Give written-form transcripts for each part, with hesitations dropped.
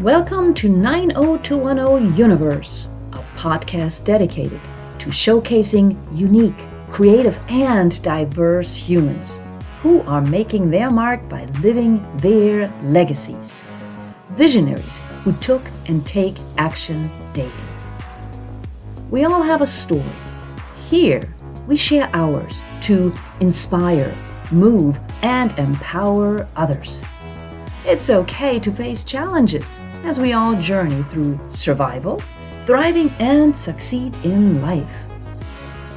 Welcome to 90210 Universe, a podcast dedicated to showcasing unique, creative, and diverse humans who are making their mark by living their legacies. Visionaries who took and take action daily. We all have a story. Here, we share ours to inspire, move, and empower others. It's okay to face challenges as we all journey through survival, thriving, and succeed in life.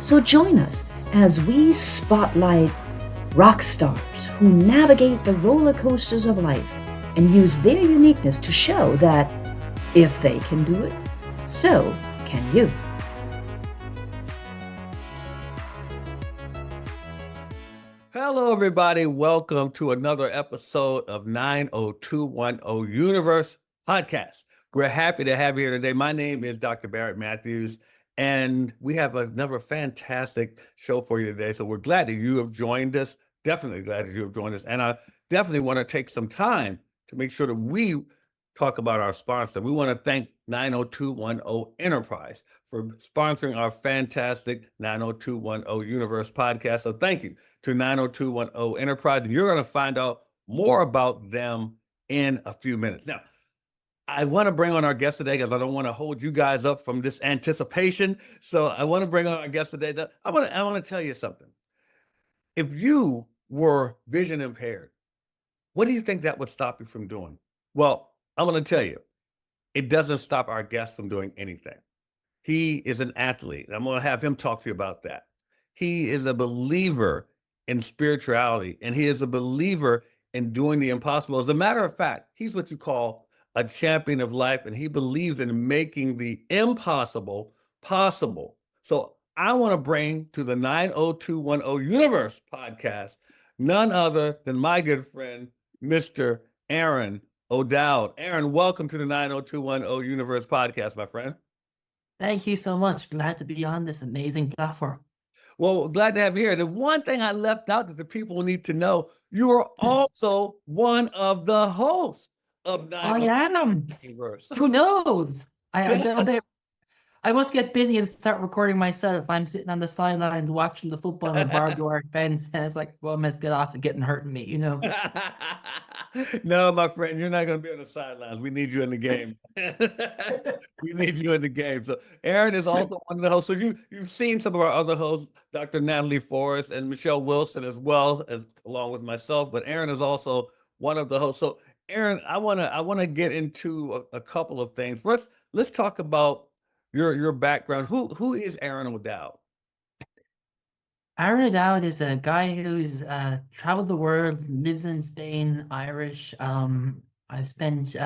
So join us as we spotlight rock stars who navigate the roller coasters of life and use their uniqueness to show that if they can do it, so can you. Hello, everybody. Welcome to another episode of 90210 Universe Podcast. We're happy to have you here today. My name is Dr. Barrett Matthews, and we have another fantastic show for you today. So we're glad that you have joined us. Definitely glad that you have joined us. And I definitely want to take some time to make sure that we talk about our sponsor. We want to thank 90210 Enterprise for sponsoring our fantastic 90210 Universe podcast. So thank you to 90210 Enterprise. And you're going to find out more about them in a few minutes. Now, I want to bring on our guest today because I don't want to hold you guys up from this anticipation. So I want to bring on our guest today. I want to tell you something. If you were vision impaired, what do you think that would stop you from doing? Well, I'm going to tell you, it doesn't stop our guest from doing anything. He is an athlete. I'm going to have him talk to you about that. He is a believer in spirituality, and he is a believer in doing the impossible. As a matter of fact, he's what you call a champion of life, and he believes in making the impossible possible. So I want to bring to the 90210 Universe podcast none other than my good friend, Mr. Aron O'Dowd. Aron, welcome to the 90210 Universe podcast, my friend. Thank you so much. Glad to be on this amazing platform. Well, glad to have you here. The one thing I left out that the people need to know, you are also one of the hosts of 90210 Universe. Who knows? I must get busy and start recording myself. I'm sitting on the sidelines watching the football on the barbed wire fence, and it's like, well, I must get off and getting hurting me, No, my friend, you're not going to be on the sidelines. We need you in the game. We need you in the game. So Aron is also one of the hosts. So you've seen some of our other hosts, Dr. Natalie Forrest and Michelle Wilson, as well as along with myself. But Aron is also one of the hosts. So Aron, I want to get into a couple of things. First, let's talk about your background. Who is Aron O'Dowd? Aron O'Dowd is a guy who's traveled the world, lives in Spain, Irish. I've spent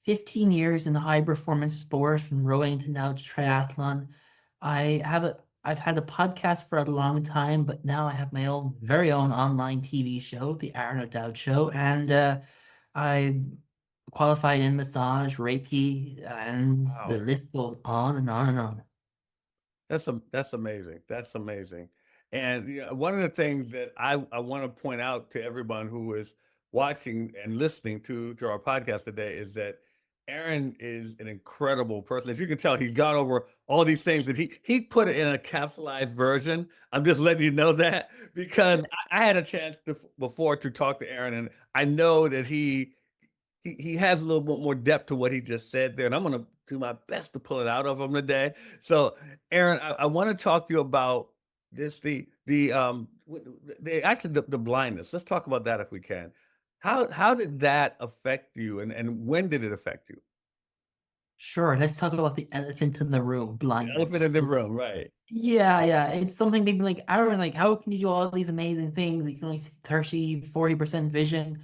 15 years in high performance sport, from rowing to now triathlon. I've had a podcast for a long time, but now I have my very own online TV show, the Aron O'Dowd Show, and I qualified in massage, Reiki, and Wow. the list goes on and on and on. That's amazing. That's amazing. And one of the things that I want to point out to everyone who is watching and listening to our podcast today is that Aron is an incredible person. As you can tell, he's gone over all these things, but he put it in a capsulized version. I'm just letting you know that because I had a chance before to talk to Aron, and I know that he has a little bit more depth to what he just said there, and I'm going to do my best to pull it out of him today. So, Aron, I want to talk to you about this the blindness. Let's talk about that if we can. How did that affect you, and when did it affect you? Sure, let's talk about the elephant in the room, blindness. The elephant in the room, right? Yeah. It's something people like, Aron, like, how can you do all these amazing things? You can only see 30-40% vision.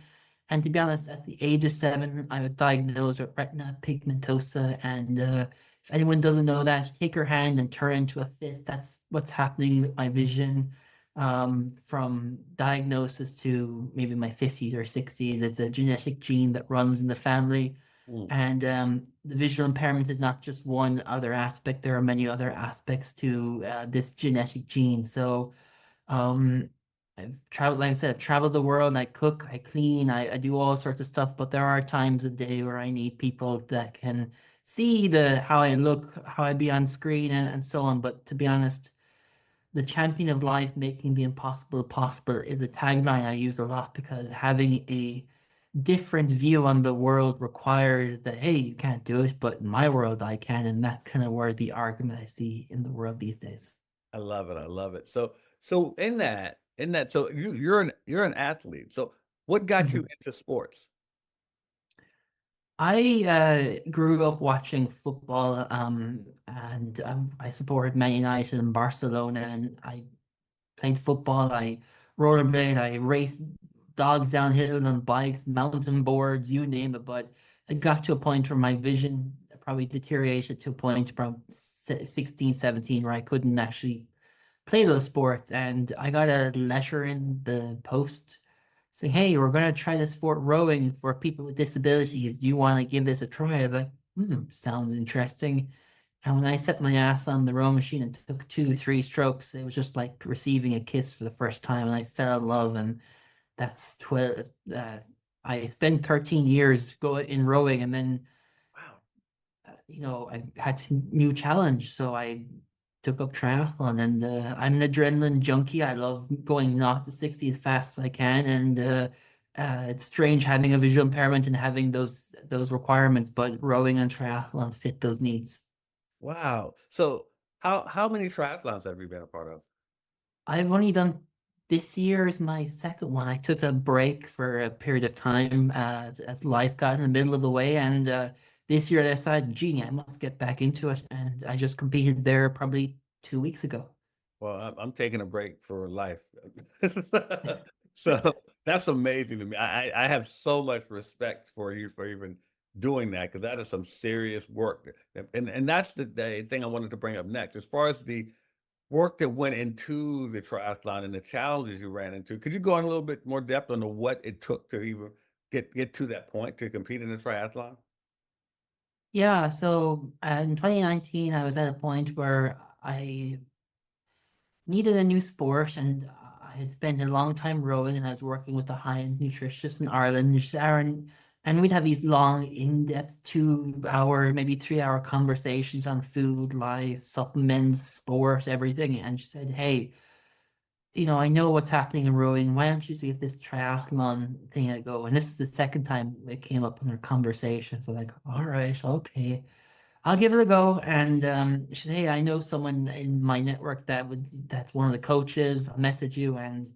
And to be honest, at the age of 7, I was diagnosed with retina pigmentosa. And if anyone doesn't know that, take your hand and turn into a fist. That's what's happening with my vision. From diagnosis to maybe my 50s or 60s, it's a genetic gene that runs in the family. And the visual impairment is not just one other aspect. There are many other aspects to this genetic gene. So I've traveled, like I said, I've traveled the world. I cook, I clean, I do all sorts of stuff. But there are times a day where I need people that can see the how I look, how I be on screen, and so on. But to be honest, the champion of life making the impossible possible is a tagline I use a lot because having a different view on the world requires that, hey, you can't do it, but in my world I can, and that's kind of where the argument I see in the world these days. I love it. I love it. So in that, so you're an athlete. So what got you Mhm. into sports? I grew up watching football, and I supported Man United and Barcelona, and I played football. I rollerblade. I raced dogs downhill on bikes, mountain boards, you name it. But it got to a point where my vision probably deteriorated to a point around 16, 17, where I couldn't actually play those sports. And I got a letter in the post saying, hey, we're going to try this sport rowing for people with disabilities. Do you want to give this a try? I was like, sounds interesting. And when I set my ass on the row machine and took two, three strokes, it was just like receiving a kiss for the first time. And I fell in love. And that's 12. I spent 13 years in rowing. And then, Wow. I had a new challenge. So I took up triathlon, and I'm an adrenaline junkie. I love going 0 to 60 as fast as I can. And it's strange having a visual impairment and having those requirements, but rowing and triathlon fit those needs. Wow. So how many triathlons have you been a part of? I've only done this year is my second one. I took a break for a period of time as life got in the middle of the way, and this year I decided, gee, I must get back into it, and I just competed there probably 2 weeks ago. Well, I'm taking a break for life. So that's amazing to me. I have so much respect for you for even doing that, because that is some serious work. And that's the thing I wanted to bring up next. As far as the work that went into the triathlon and the challenges you ran into, could you go in a little bit more depth on what it took to even get to that point to compete in the triathlon? Yeah, so in 2019, I was at a point where I needed a new sport, and I had spent a long time rowing, and I was working with a high-end nutritionist in Ireland, Aron, and we'd have these long, in-depth 2 hour, maybe 3 hour conversations on food, life, supplements, sport, everything. And she said, hey, I know what's happening in rowing. Why don't you give this triathlon thing a go? And this is the second time it came up in our conversation. So like, all right, okay. I'll give it a go. And she said, hey, I know someone in my network that's one of the coaches. I'll message you. And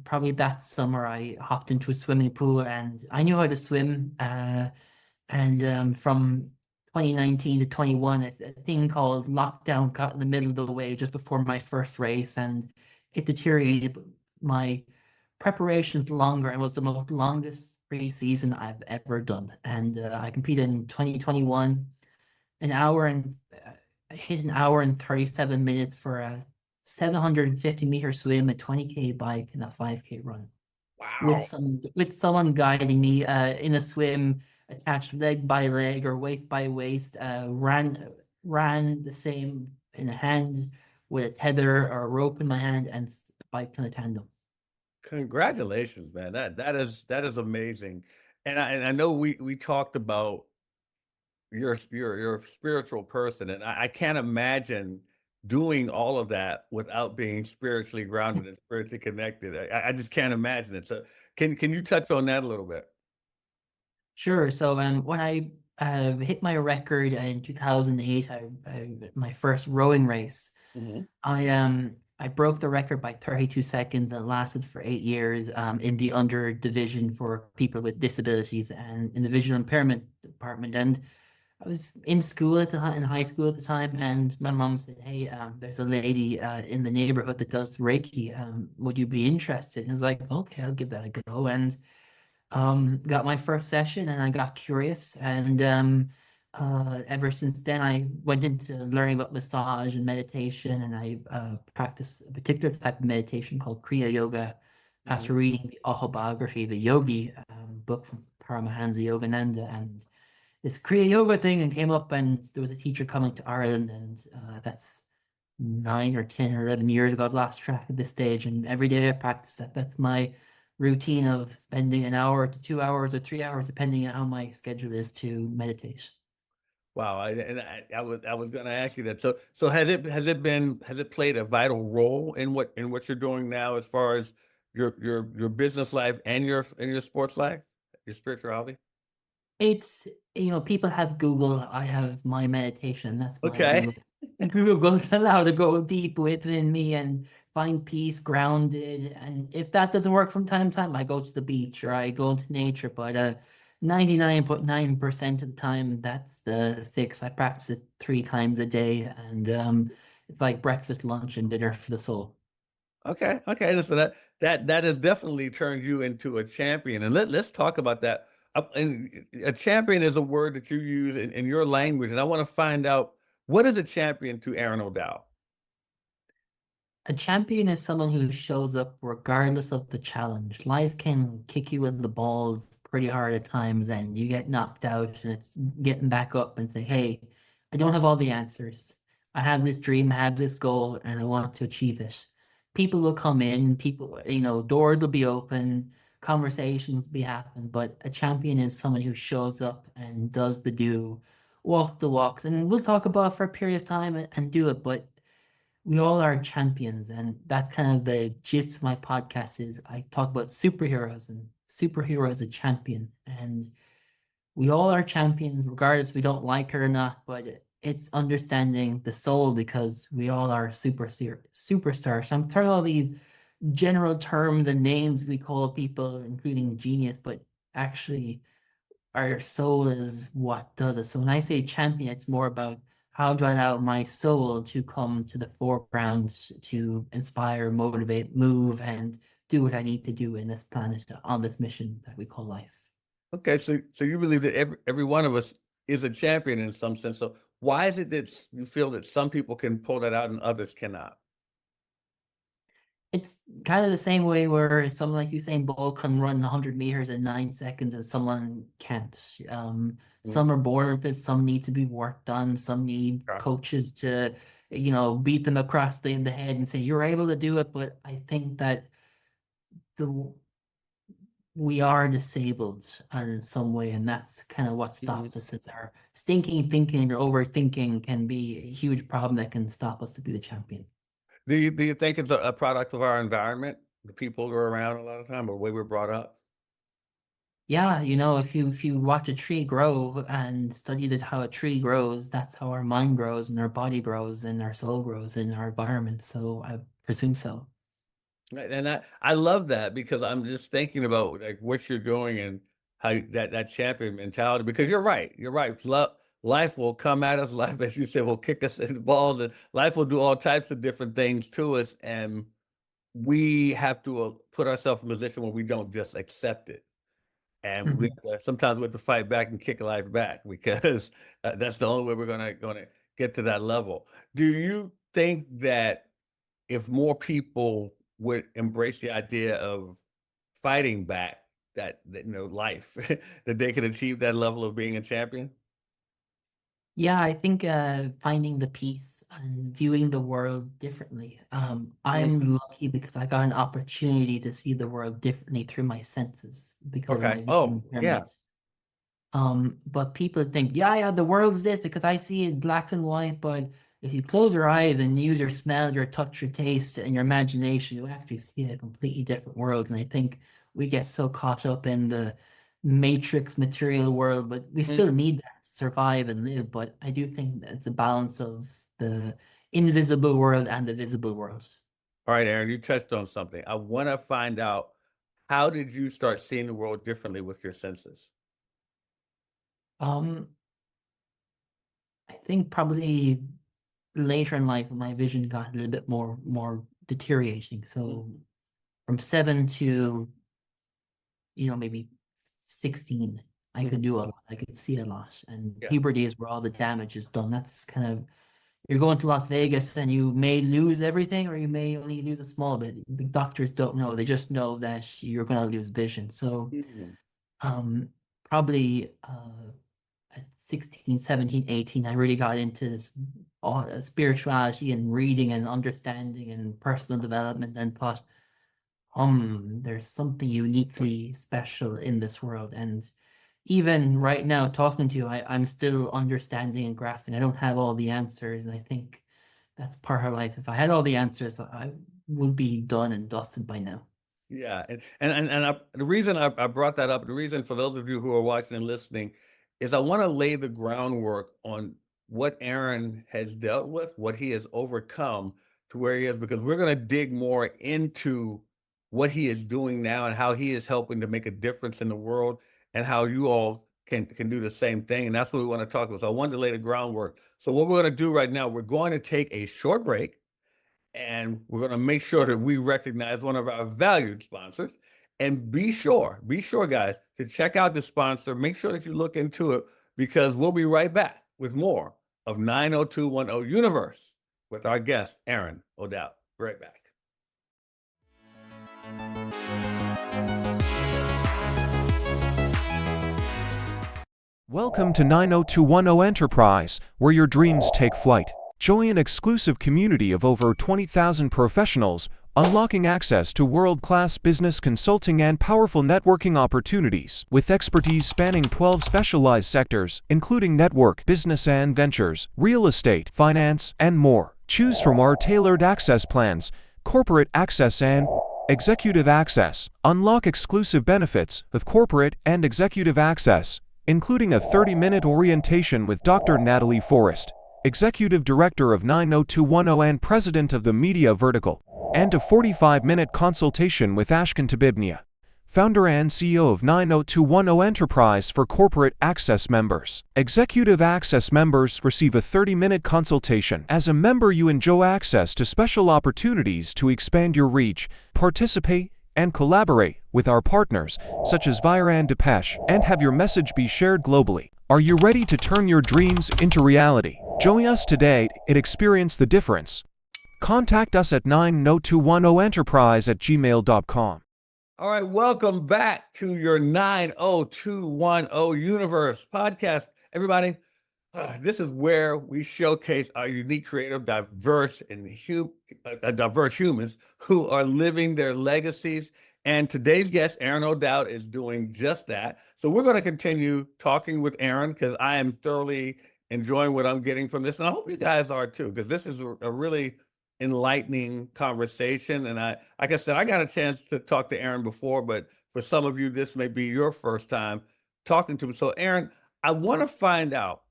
probably that summer I hopped into a swimming pool, and I knew how to swim. And from 2019 to 21, a thing called lockdown got in the middle of the way just before my first race, and it deteriorated. My preparations longer, and was the most longest pre-season I've ever done. And I competed in 2021, I hit an hour and 37 minutes for a 750-meter swim, a 20K bike, and a 5K run Wow. with someone guiding me in a swim, attached leg by leg or waist by waist. Ran the same in a hand with a tether or a rope in my hand, and biked on a tandem. Congratulations, man. That is amazing. And I know we talked about you're a spiritual person, and I can't imagine doing all of that without being spiritually grounded and spiritually connected. I just can't imagine it. So can you touch on that a little bit? Sure. So when I hit my record in 2008, my first rowing race. Mhm. I broke the record by 32 seconds, and it lasted for 8 years in the under division for people with disabilities and in the visual impairment department. And I was in school in high school at the time, and my mom said, hey, there's a lady in the neighborhood that does Reiki. Would you be interested? And I was like, okay, I'll give that a go. And got my first session, and I got curious. And ever since then, I went into learning about massage and meditation, and I practice a particular type of meditation called Kriya Yoga Mhm. after reading the autobiography, the Yogi book from Paramahansa Yogananda. And this Kriya Yoga thing and came up, and there was a teacher coming to Ireland, and that's 9 or 10 or 11 years ago. I've lost track at this stage, and every day I practice that. That's my routine of spending an hour to 2 hours or 3 hours, depending on how my schedule is, to meditate. Wow, I was going to ask you that. So has it played a vital role in what you're doing now as far as your business life and your sports life, your spirituality? It's, people have Google. I have my meditation. That's my Okay. Google. And Google's allowed to go deep within me and find peace, grounded. And if that doesn't work from time to time, I go to the beach or I go into nature. But 99.9% of the time, that's the fix. I practice it 3 times a day, and it's like breakfast, lunch, and dinner for the soul. Okay. Okay. So that has definitely turned you into a champion. And let's talk about that. And a champion is a word that you use in your language, and I want to find out, what is a champion to Aron O'Dowd? A champion is someone who shows up regardless of the challenge. Life can kick you in the balls pretty hard at times, and you get knocked out, and it's getting back up and say, hey, I don't have all the answers. I have this dream, I have this goal, and I want to achieve it. People will come in, doors will be open, conversations will be happening, but a champion is someone who shows up and does the do, walk the walks, and we'll talk about it for a period of time and do it, but we all are champions, and that's kind of the gist of my podcast. Is I talk about superheroes, and superhero is a champion, and we all are champions regardless if we don't like it or not, but it's understanding the soul, because we all are superstars. So I'm throwing all these general terms and names we call people, including genius, but actually our soul is what does it. So when I say champion, it's more about how do I allow my soul to come to the foreground to inspire, motivate, move, and do what I need to do in this planet, on this mission that we call life. Okay, so you believe that every one of us is a champion in some sense. So why is it that you feel that some people can pull that out and others cannot? It's kind of the same way where someone like Usain Bolt can run 100 meters in 9 seconds and someone can't. Mm, Some are born with it, some need to be worked on, some need okay. coaches to, beat them across the head and say, you're able to do it. But I think that the we are disabled in some way, and that's kind of what Mhm. stops us. It's our stinking thinking or overthinking can be a huge problem that can stop us to be the champion. Do you think it's a product of our environment, the people who are around a lot of time, or the way we're brought up? Yeah, if you watch a tree grow and study how a tree grows, that's how our mind grows and our body grows and our soul grows in our environment. So I presume so. Right, and I love that, because I'm just thinking about like what you're doing and how that champion mentality. Because you're right, you're right. Life will come at us. Life, as you said, will kick us in the balls, and life will do all types of different things to us, and we have to put ourselves in a position where we don't just accept it. And we Mhm. sometimes we have to fight back and kick life back, because that's the only way we're gonna get to that level. Do you think that if more people would embrace the idea of fighting back, that life, that they could achieve that level of being a champion? Yeah, I think finding the peace and viewing the world differently. Mm, I'm lucky because I got an opportunity to see the world differently through my senses because of okay. my vision Oh, yeah. impairment. But people think, yeah, the world's this because I see it black and white. But if you close your eyes and use your smell, your touch, your taste, and your imagination, you actually see a completely different world. And I think we get so caught up in the matrix material world, but we Mm. still need that to survive and live. But I do think that it's a balance of the invisible world and the visible world. All right, Aaron, you touched on something. I want to find out, how did you start seeing the world differently with your senses? Um, I think probably later in life, my vision got a little bit more deteriorating. Mm, So from 7 to maybe 16, I mhm. could do a lot. I could see a lot. And Yeah. puberty is where all the damage is done. That's kind of you're going to Las Vegas and you may lose everything or you may only lose a small bit. The doctors don't know. They just know that you're going to lose vision. So Mhm. um probably at 16, 17, 18, I really got into this all spirituality and reading and understanding and personal development, and thought, there's something uniquely special in this world. And even right now, talking to you, I'm still understanding and grasping. I don't have all the answers, and I think that's part of life. If I had all the answers, I would be done and dusted by now. Yeah, the reason I brought that up, the reason for those of you who are watching and listening, is I want to lay the groundwork on what Aron has dealt with, what he has overcome to where he is, because we're going to dig more into what he is doing now and how he is helping to make a difference in the world, and how you all can do the same thing. And that's what we want to talk about. So I wanted to lay the groundwork. So what we're going to do right now, we're going to take a short break, and we're going to make sure that we recognize one of our valued sponsors. And be sure, guys, to check out the sponsor. Make sure that you look into it, because we'll be right back with more of 90210 Universe with our guest, Aron O'Dowd. Be right back. Welcome to 90210 Enterprise, where your dreams take flight. Join an exclusive community of over 20,000 professionals, unlocking access to world-class business consulting and powerful networking opportunities, with expertise spanning 12 specialized sectors, including network, business and ventures, real estate, finance, and more. Choose from our tailored access plans, corporate access and executive access. Unlock exclusive benefits with corporate and executive access, including a 30-minute orientation with Dr. Natalie Forrest, Executive Director of 90210 and President of the Media Vertical, and a 45-minute consultation with Ashkan Tabibnia, Founder and CEO of 90210 Enterprise for Corporate Access members. Executive Access members receive a 30-minute consultation. As a member, you enjoy access to special opportunities to expand your reach, participate, and collaborate with our partners, such as Vire and Depeche, and have your message be shared globally. Are you ready to turn your dreams into reality? Join us today and experience the difference. Contact us at 90210enterprise@gmail.com. All right, welcome back to your 90210 Universe podcast. Everybody, this is where we showcase our unique, creative, diverse humans who are living their legacies. And today's guest, Aron O'Dowd, is doing just that. So we're going to continue talking with Aron, because I am thoroughly enjoying what I'm getting from this. And I hope you guys are too, because this is a really enlightening conversation. And like I said, I got a chance to talk to Aron before, but for some of you, this may be your first time talking to him. So Aron, I want to find out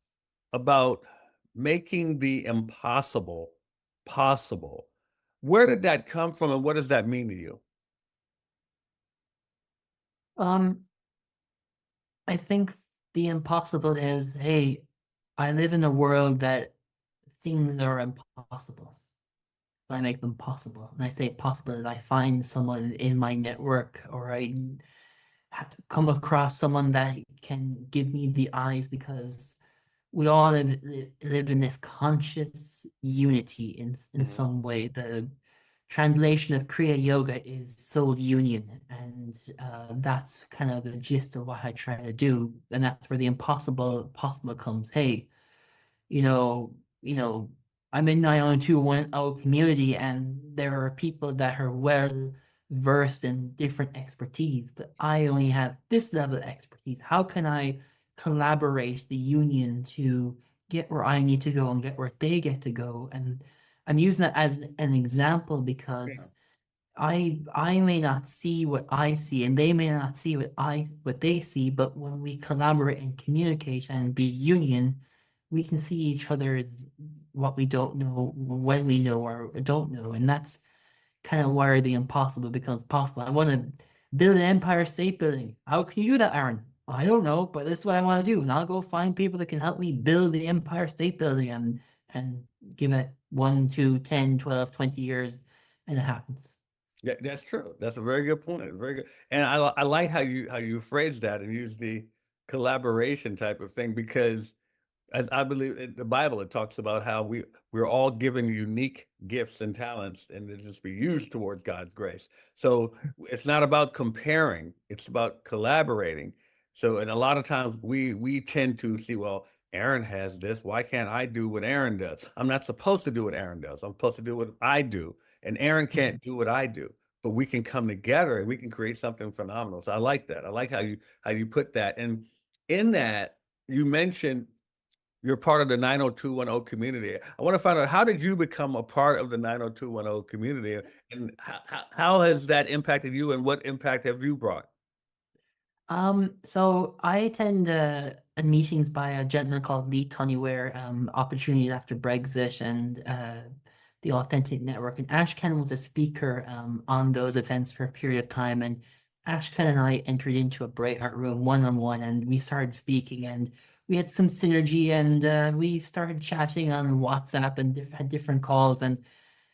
about making the impossible possible. Where did that come from, and what does that mean to you? I think the impossible is, hey, I live in a world that things are impossible. I make them possible. And I say possible as I find someone in my network, or I have to come across someone that can give me the eyes, because we all live in this conscious unity in some way. The translation of Kriya Yoga is soul union, and that's kind of the gist of what I try to do. And that's where the impossible possible comes. Hey, you know, I'm in 90210 community, and there are people that are well versed in different expertise, but I only have this level of expertise. How can I collaborate the union to get where I need to go and get where they get to go? And I'm using that as an example, because I may not see what I see, and they may not see what they see, but when we collaborate and communicate and be union, we can see each other's what we don't know, when we know or don't know. And that's kind of where the impossible becomes possible. I want to build an Empire State Building. How can you do that, Aron? I don't know, but this is what I want to do. And I'll go find people that can help me build the Empire State Building, and give it 1, 2, 10, 12, 20 years, and it happens. Yeah, that's true. That's a very good point. Very good. And I like how you phrase that and use the collaboration type of thing, because as I believe in the Bible, it talks about how we're all given unique gifts and talents, and to just be used towards God's grace. So it's not about comparing; it's about collaborating. So, and a lot of times we tend to see, well, Aron has this. Why can't I do what Aron does? I'm not supposed to do what Aron does. I'm supposed to do what I do. And Aron can't do what I do. But we can come together and we can create something phenomenal. So I like that. I like how you put that. And in that, you mentioned you're part of the 90210 community. I want to find out, how did you become a part of the 90210 community, and how has that impacted you, and what impact have you brought? So I attend meetings by a gentleman called Lee Tunnyware, Opportunities After Brexit and the Authentic Network. And Ashkan was a speaker on those events for a period of time. And Ashkan and I entered into a breakout room one-on-one, and we started speaking, and we had some synergy, and we started chatting on WhatsApp and had different calls. And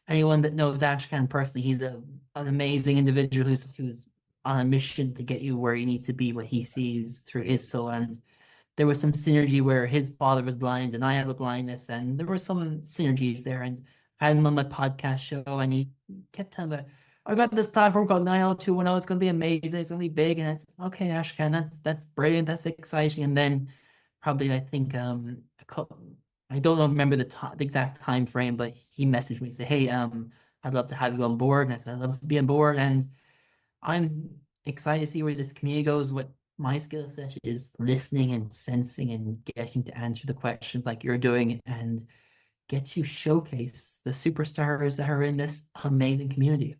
anyone that knows Ashkan personally, he's an amazing individual who's on a mission to get you where you need to be, what he sees through his soul. And there was some synergy where his father was blind and I have a blindness, and there were some synergies there. And I had him on my podcast show, and he kept telling me, I got this platform called 90210. It's going to be amazing. It's going to be big. And it's okay, Ashkan, that's brilliant. That's exciting. And then probably, I think, I don't remember the exact time frame, but he messaged me and said, hey, I'd love to have you on board. And I said, I'd love to be on board. And I'm excited to see where this community goes. What my skill set is listening and sensing and getting to answer the questions like you're doing, and get to showcase the superstars that are in this amazing community.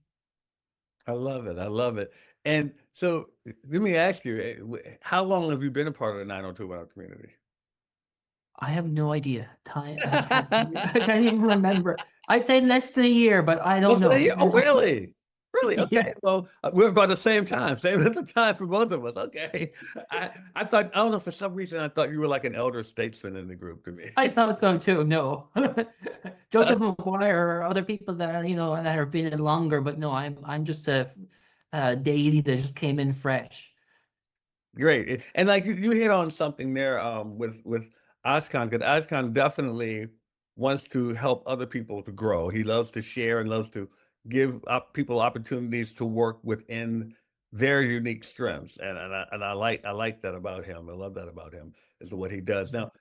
I love it. I love it. And so let me ask you, how long have you been a part of the 90210 community? I have no idea. Time. I can't even remember. I'd say less than a year, but I don't know. Oh, really? Really? Okay. Yeah. Well, we're about the same time. Same at the time for both of us. Okay. I thought, I don't know, for some reason, I thought you were like an elder statesman in the group to me. I thought so too. No, Joseph McGuire or other people that that have been in longer, but no, I'm just a daisy that just came in fresh. Great. And like you hit on something there with Ashkan, because Ashkan definitely wants to help other people to grow. He loves to share and loves to give people opportunities to work within their unique strengths. And I like that about him. I love that about him, is what he does. Now,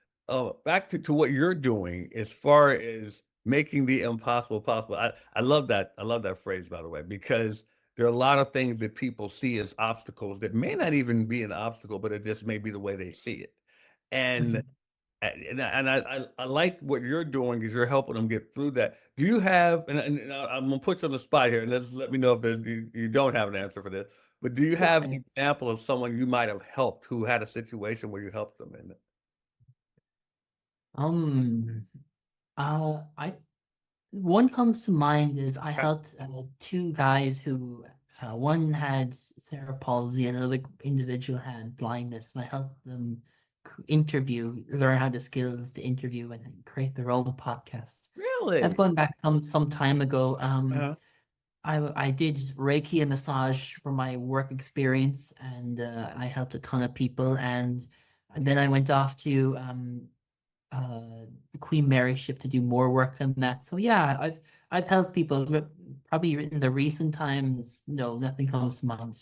back to what you're doing as far as making the impossible possible. I love that. I love that phrase, by the way, because there are a lot of things that people see as obstacles that may not even be an obstacle, but it just may be the way they see it. And I like what you're doing, because you're helping them get through that. Do you have, and I'm gonna put you on the spot here, and let me know if you don't have an answer for this, but do you have an example of someone you might have helped who had a situation where you helped them in it? One comes to mind is I helped two guys who one had cerebral palsy and another individual had blindness, and I helped them learn how the skills to interview and create their own podcast. Really? That's going back some time ago. I did Reiki and massage for my work experience, and I helped a ton of people. And then I went off to the Queen Mary ship to do more work on that. So yeah, I've helped people, but probably in the recent times, no, nothing comes to mind.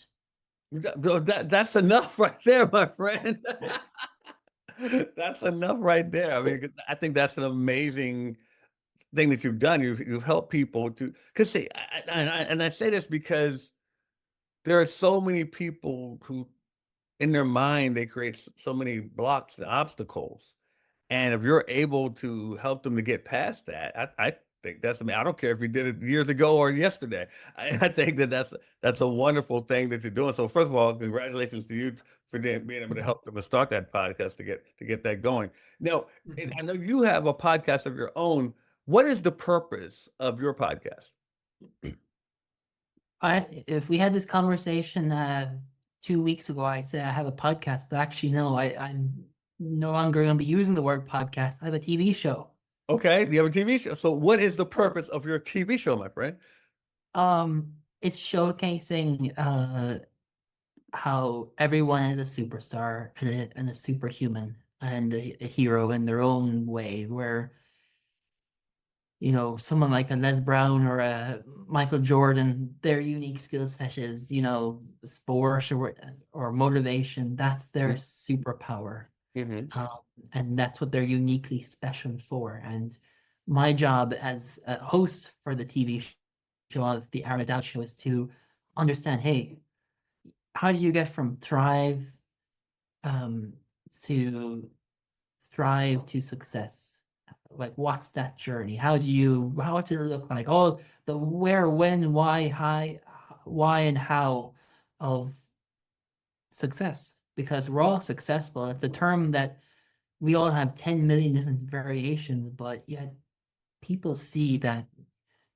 That's enough right there, my friend. That's enough right there. I mean, I think that's an amazing thing that you've done. You've helped people to, because see, I say this because there are so many people who, in their mind, they create so many blocks and obstacles. And if you're able to help them to get past that, I think that's, I mean, I don't care if you did it years ago or yesterday. I think that's a wonderful thing that you're doing. So first of all, congratulations to you for being able to help them to start that podcast to get that going. Now, I know you have a podcast of your own. What is the purpose of your podcast? If we had this conversation 2 weeks ago, I'd say I have a podcast, but actually, no, I'm no longer going to be using the word podcast. I have a TV show. Okay, you have a TV show. So what is the purpose of your TV show, my friend? It's showcasing how everyone is a superstar and a superhuman and a hero in their own way, where someone like a Les Brown or a Michael Jordan, their unique skill set is, sport or motivation. That's their superpower. Mm-hmm. um, and that's what they're uniquely special for. And my job as a host for the TV show of the Aron O'Dowd show is to understand, hey, how do you get from um, to thrive to success? Like, what's that journey? How does it look like? All the where, when, why, and how of success. Because we're all successful. It's a term that we all have 10 million different variations, but yet people see that,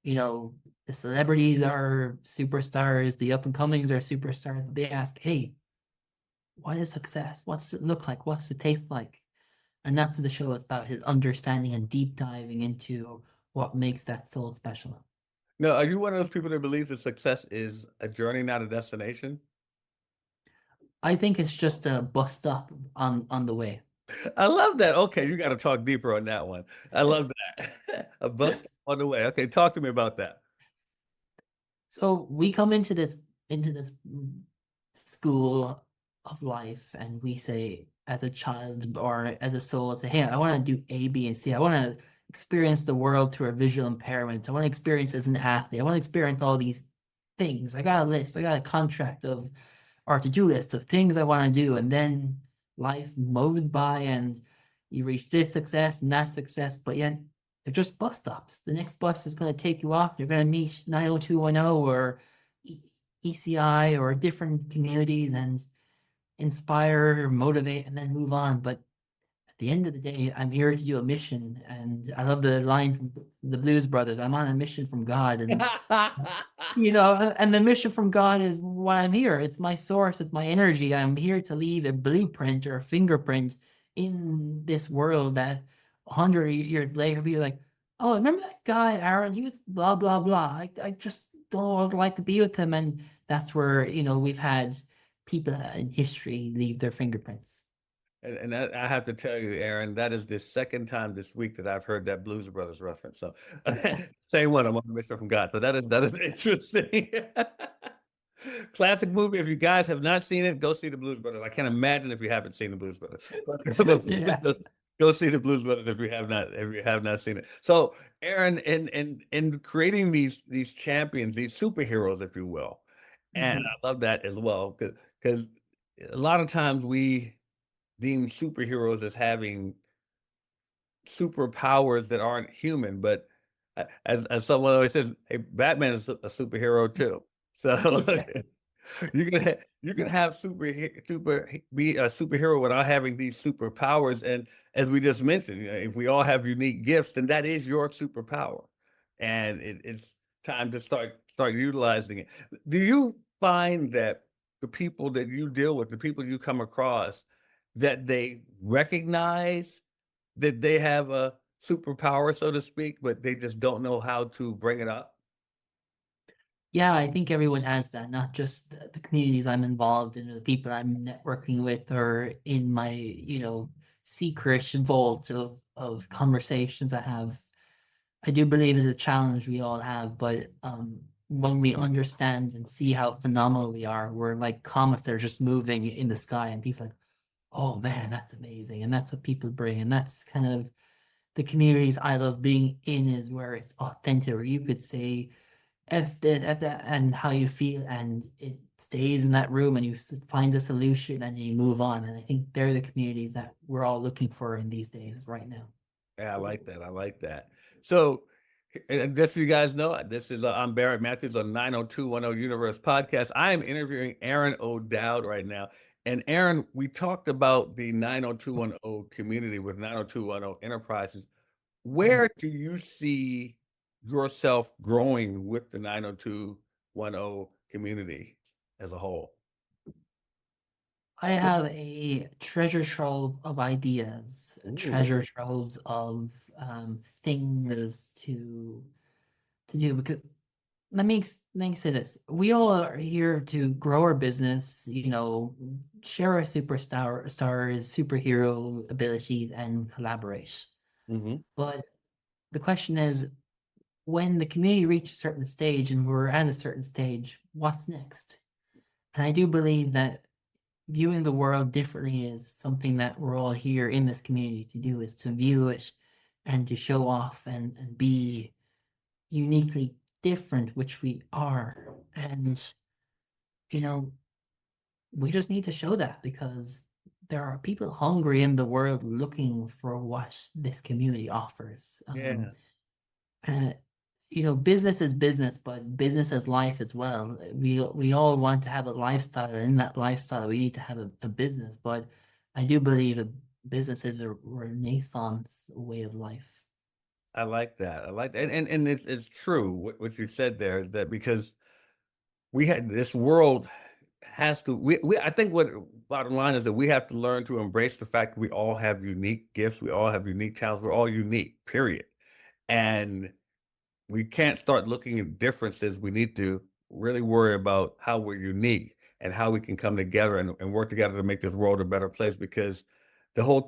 the celebrities are superstars, the up and comings are superstars. They ask, hey, what is success? What's it look like? What's it taste like? And that's what the show is about, his understanding and deep diving into what makes that so special. Now, are you one of those people that believes that success is a journey, not a destination? I think it's just a bus stop on the way. I love that. Okay, you got to talk deeper on that one. I love that. A bus stop on the way. Okay, talk to me about that. So we come into this school of life, and we say, as a child or as a soul, say, hey, I want to do A, B, and C. I want to experience the world through a visual impairment. I want to experience as an athlete. I want to experience all these things. I got a list. I got a contract of or to-do list of things I want to do. And then life moves by and you reach this success and that success, but yet they're just bus stops. The next bus is going to take you off. You're going to meet 90210 or ECI or different communities and inspire or motivate and then move on. But at the end of the day, I'm here to do a mission. And I love the line from the Blues Brothers, I'm on a mission from God. And and the mission from God is why I'm here. It's my source, it's my energy. I'm here to leave a blueprint or a fingerprint in this world that 100 years later be like, oh, remember that guy, Aaron? He was blah, blah, blah. I just don't like to be with him. And that's where, we've had people in history leave their fingerprints. And I have to tell you, Aaron, that is the second time this week that I've heard that Blues Brothers reference. So same one, I'm on a mission from God. So that is interesting. Classic movie. If you guys have not seen it, go see the Blues Brothers. I can't imagine if you haven't seen the Blues Brothers. Yes. Go see the Blues Brothers if you have not seen it. So Aaron, in creating these champions, these superheroes, if you will, and I love that as well, because a lot of times we deem superheroes as having superpowers that aren't human, but as someone always says, hey, Batman is a superhero too. So you can have be a superhero without having these superpowers. And as we just mentioned, if we all have unique gifts, then that is your superpower, and it's time to start utilizing it. Do you find that the people that you deal with, the people you come across, that they recognize that they have a superpower, so to speak, but they just don't know how to bring it up? Yeah, I think everyone has that, not just the communities I'm involved in, or the people I'm networking with, or in my, secret vault of conversations I have. I do believe it's a challenge we all have, but when we understand and see how phenomenal we are, we're like comets that are just moving in the sky, and people are like, oh man, that's amazing. And that's what people bring. And that's kind of the communities I love being in, is where it's authentic, where you could say F this, F that, and how you feel, and it stays in that room, and you find a solution and you move on. And I think they're the communities that we're all looking for in these days right now. Yeah, I like that. I like that. So, and just so you guys know, this is I'm Barrett Matthews on 90210 Universe podcast. I am interviewing Aron O'Dowd right now. And Aaron, we talked about the 90210 community with 90210 Enterprises. Where do you see yourself growing with the 90210 community as a whole? I have a treasure trove of ideas, a treasure troves of things to do, because let me say this. We all are here to grow our business, share our stars, superhero abilities, and collaborate. But the question is, when the community reaches a certain stage and we're at a certain stage, what's next? And I do believe that viewing the world differently is something that we're all here in this community to do, is to view it and to show off and be uniquely different, which we are. And, you know, we just need to show that, because there are people hungry in the world looking for what this community offers. Yeah. Uh, business is business, but business is life as well. We all want to have a lifestyle, and in that lifestyle, we need to have a business. But I do believe a business is a renaissance way of life. I like that. I like that. And it's true what you said there, that because we had this world has to, I think what bottom line is that we have to learn to embrace the fact that we all have unique gifts. We all have unique talents. We're all unique, period. And we can't start looking at differences. We need to really worry about how we're unique and how we can come together and work together to make this world a better place, because the whole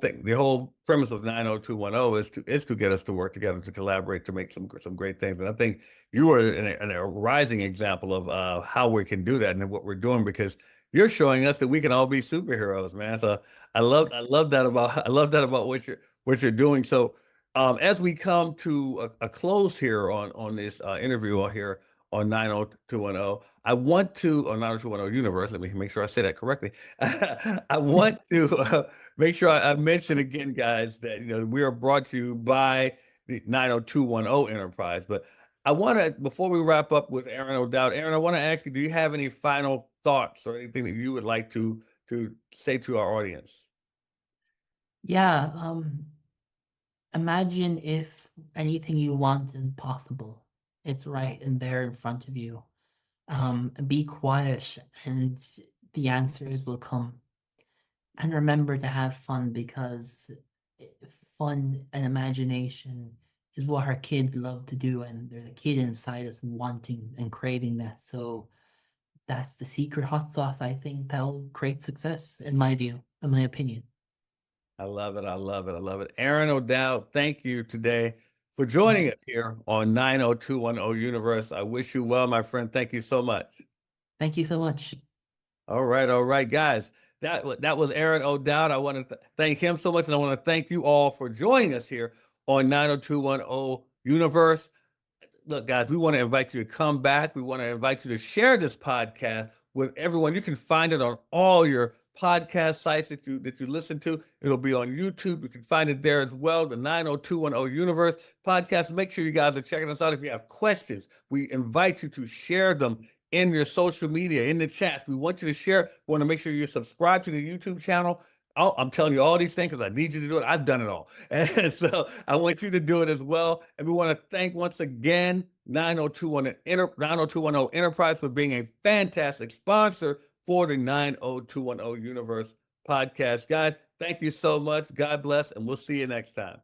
premise of 90210 is to get us to work together, to collaborate, to make some great things. And I think you are a rising example of how we can do that and what we're doing, because you're showing us that we can all be superheroes, man. So I love that about what you're doing. So as we come to a close here on this interview here on 90210, I want to, or 90210 Universe, let me make sure I say that correctly. I want to make sure I mention again, guys, that we are brought to you by the 90210 Enterprise. But I want to, before we wrap up with Aron O'Dowd, Aron, I want to ask you, do you have any final thoughts or anything that you would like to say to our audience? Yeah. Imagine if anything you want is possible. It's right in there in front of you. Be quiet and the answers will come. And remember to have fun, because fun and imagination is what our kids love to do, and there's a kid inside us wanting and craving that. So that's the secret hot sauce, I think, that'll create success, in my view, in my opinion. I love it. I love it. I love it. Aron O'Dowd, thank you today for joining us here on 90210 Universe. I wish you well, my friend. Thank you so much. Thank you so much. All right, guys. That was Aron O'Dowd. I want to thank him so much, and I want to thank you all for joining us here on 90210 Universe. Look, guys, we want to invite you to come back. We want to invite you to share this podcast with everyone. You can find it on all your podcast sites that you listen to. It'll be on YouTube. You can find it there as well, the 90210 Universe podcast. Make sure you guys are checking us out. If you have questions, we invite you to share them in your social media, in the chats. We want you to share. We want to make sure you're subscribed to the YouTube channel. I'm telling you all these things because I need you to do it. I've done it all. And so I want you to do it as well. And we want to thank once again 90210 Enterprise for being a fantastic sponsor for the 90210 Universe podcast. Guys, thank you so much. God bless, and we'll see you next time.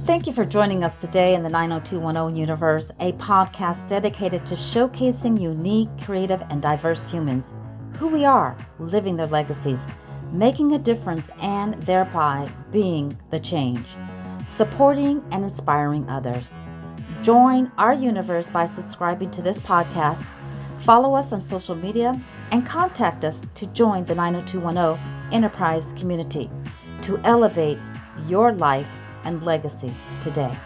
Thank you for joining us today in the 90210 Universe, a podcast dedicated to showcasing unique, creative, and diverse humans, who we are, living their legacies, making a difference, and thereby being the change, supporting and inspiring others. Join our universe by subscribing to this podcast, follow us on social media, and contact us to join the 90210 Enterprise community to elevate your life and legacy today.